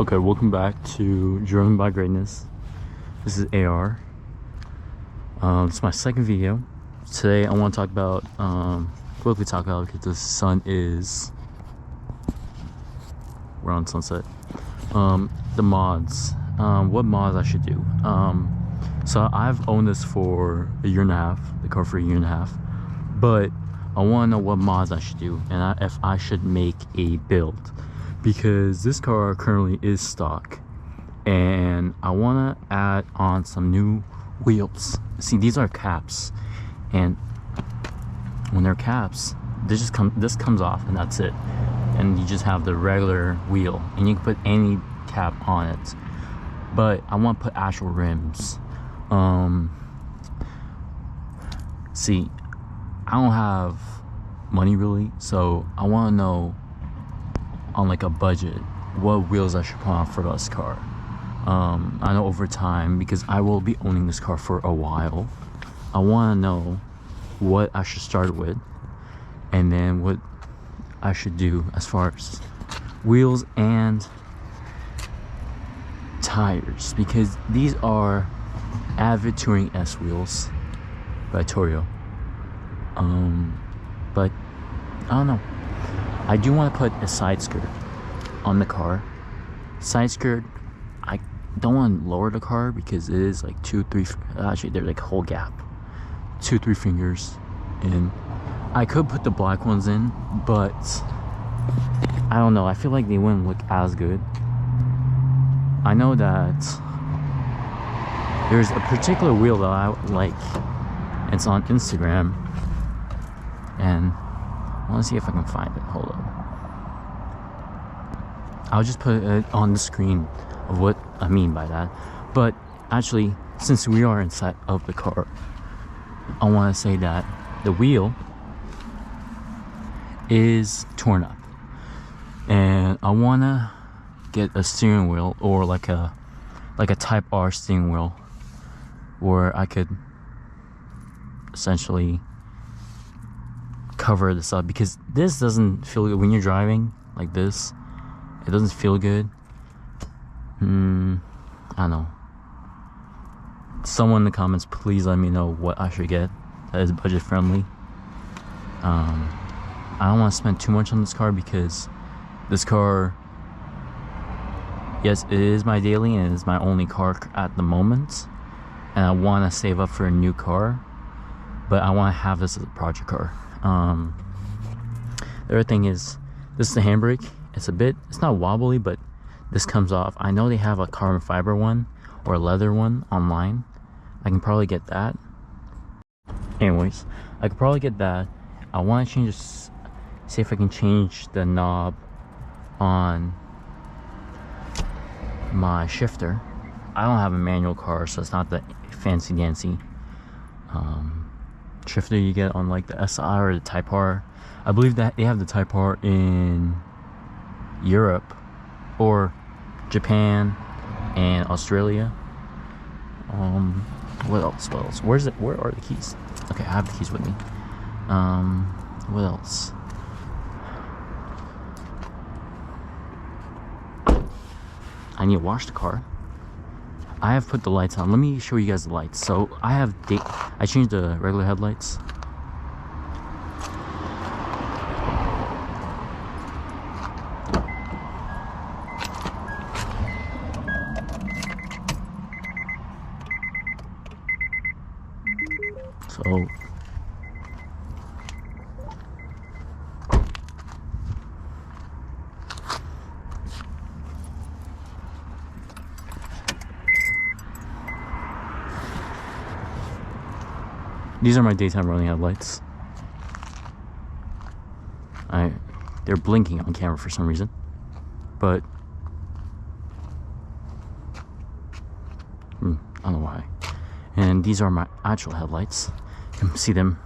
Okay, welcome back to Driven by Greatness. This is AR. This is my second video. Today I want to talk about, quickly talk about, because the sun is, we're on sunset. The mods, what mods I should do. So I've owned this for a year and a half, the car for a year and a half, but I want to know what mods I should do and if I should make a build. Because this car currently is stock and I want to add on some new wheels. See, these are caps, and when they're caps, this comes off and that's it, and you just have the regular wheel and you can put any cap on it. But I want to put actual rims. See, I don't have money really, so I want to know on like a budget what wheels I should put on for this car. I know over time, because I will be owning this car for a while, I want to know what I should start with and then what I should do as far as wheels and tires, because these are Avid Touring S wheels by Torio. But I don't know, I do want to put a side skirt on the car. Side skirt, I don't want to lower the car because it is like actually they're like a whole gap, 2-3 fingers in. I could put the black ones in, but I don't know, I feel like they wouldn't look as good. I know that there's a particular wheel that I like. It's on Instagram and I want to see if I can find it. Hold up. I'll just put it on the screen of what I mean by that. But actually, since we are inside of the car, I want to say that the wheel is torn up, and I want to get a steering wheel, or like a Type R steering wheel, where I could essentially cover this up, because this doesn't feel good when you're driving like this. It doesn't feel good. I don't know. Someone in the comments, please let me know what I should get that is budget friendly. I don't want to spend too much on this car, because this car, yes, it is my daily and it is my only car at the moment, and I want to save up for a new car, but I want to have this as a project car. The other thing is, this is the handbrake. It's not wobbly, but this comes off. I know they have a carbon fiber one or a leather one online. I can probably get that. Anyways, I could probably get that. I want to change this, see if I can change the knob on my shifter. I don't have a manual car, so it's not the fancy dancy shifter you get on like the SI or the Type R. I believe that they have the Type R in Europe or Japan and Australia. What else? Where are the keys? Okay, I have the keys with me. What else? I need to wash the car. I have put the lights on. Let me show you guys the lights. So I changed the regular headlights. So these are my daytime running headlights. They're blinking on camera for some reason, but I don't know why. And these are my actual headlights. You can see them.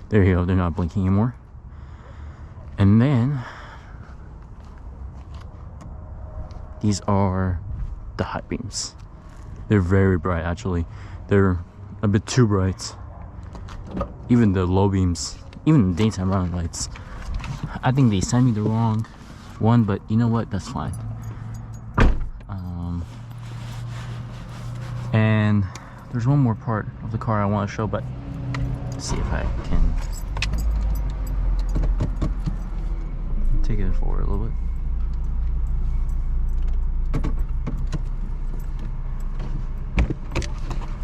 There you go, they're not blinking anymore. And then these are the high beams. They're very bright, actually. They're a bit too bright. Even the low beams, even the daytime running lights, I think they sent me the wrong one, but you know what? That's fine. And there's one more part of the car I want to show, but let's see if I can take it forward a little bit.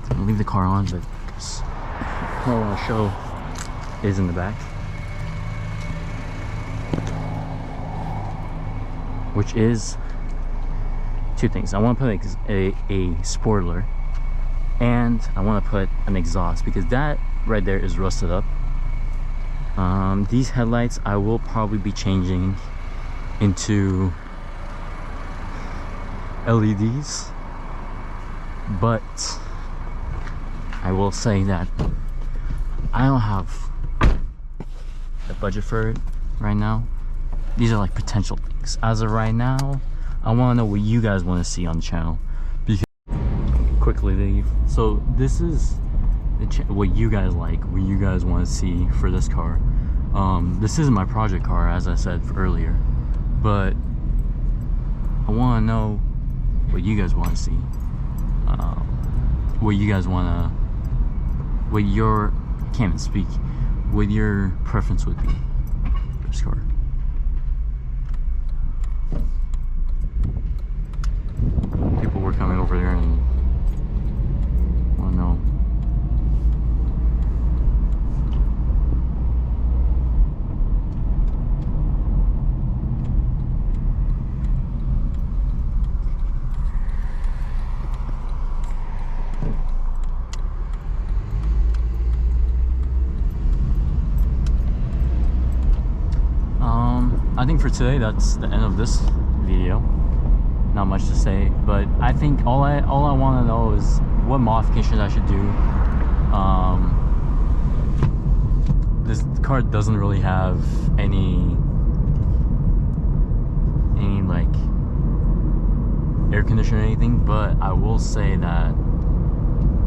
I'm gonna leave the car on, but what I want to show is in the back, which is two things. I want to put a spoiler, and I want to put an exhaust, because that right there is rusted up. These headlights I will probably be changing into LEDs, but I will say that I don't have the budget for it right now. These are like potential things. As of right now, I want to know what you guys want to see on the channel. Because quickly leave. So this is what you guys like, what you guys want to see for this car. This isn't my project car, as I said earlier, but I want to know what you guys want to see. What you guys want to, what your, I can't even speak, what your preference would be for this car. People were coming over there and want to know. I think for today that's the end of this video. Not much to say, but I think all I want to know is what modifications I should do. This car doesn't really have any like air conditioning or anything, but I will say that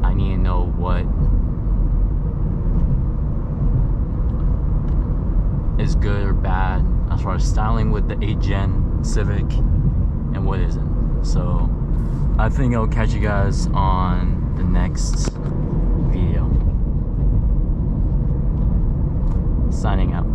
I need to know what is good or bad as far as styling with the 8th gen Civic and what isn't. So I think I'll catch you guys on the next video. Signing out.